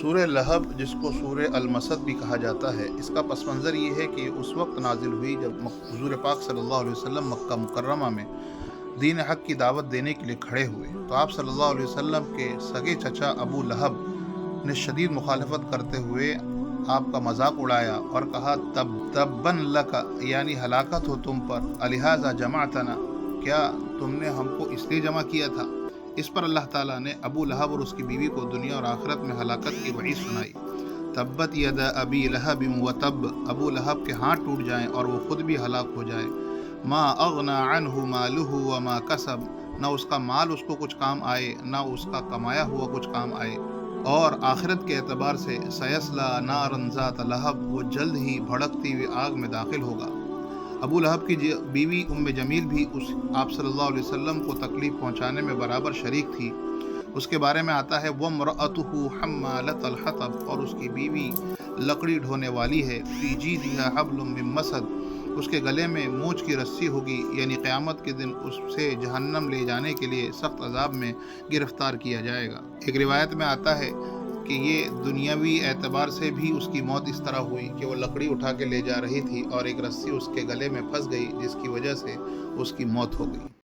سورہ لہب جس کو سورہ المسد بھی کہا جاتا ہے، اس کا پس منظر یہ ہے کہ اس وقت نازل ہوئی جب حضور پاک صلی اللہ علیہ وسلم مکہ مکرمہ میں دین حق کی دعوت دینے کے لیے کھڑے ہوئے تو آپ صلی اللہ علیہ وسلم کے سگے چچا ابو لہب نے شدید مخالفت کرتے ہوئے آپ کا مذاق اڑایا اور کہا تبن لک، یعنی ہلاکت ہو تم پر، الہذا جمعتنا، کیا تم نے ہم کو اس لیے جمع کیا تھا؟ اس پر اللہ تعالیٰ نے ابو لہب اور اس کی بیوی کو دنیا اور آخرت میں ہلاکت کی وعید سنائی۔ تبت یدا ابی لہب وتب، ابو لہب کے ہاتھ ٹوٹ جائیں اور وہ خود بھی ہلاک ہو جائے۔ ما اغنا عنہ مالہ وما کسب، نہ اس کا مال اس کو کچھ کام آئے نہ اس کا کمایا ہوا کچھ کام آئے۔ اور آخرت کے اعتبار سے سیصلی نارا ذات لہب، وہ جلد ہی بھڑکتی ہوئی آگ میں داخل ہوگا۔ ابو لہب کی بیوی ام جمیل بھی آپ صلی اللہ علیہ وسلم کو تکلیف پہنچانے میں برابر شریک تھی۔ اس کے بارے میں آتا ہے وَامْرَأَتُهُ حَمَّالَةَ الْحَطَبِ، اور اس کی بیوی لکڑی ڈھونے والی ہے، فِي جِيدِهَا حَبْلٌ مِّن مَّسَدٍ، اس کے گلے میں موچ کی رسی ہوگی، یعنی قیامت کے دن اس سے جہنم لے جانے کے لیے سخت عذاب میں گرفتار کیا جائے گا۔ ایک روایت میں آتا ہے کہ یہ دنیاوی اعتبار سے بھی اس کی موت اس طرح ہوئی کہ وہ لکڑی اٹھا کے لے جا رہی تھی اور ایک رسی اس کے گلے میں پھنس گئی، جس کی وجہ سے اس کی موت ہو گئی۔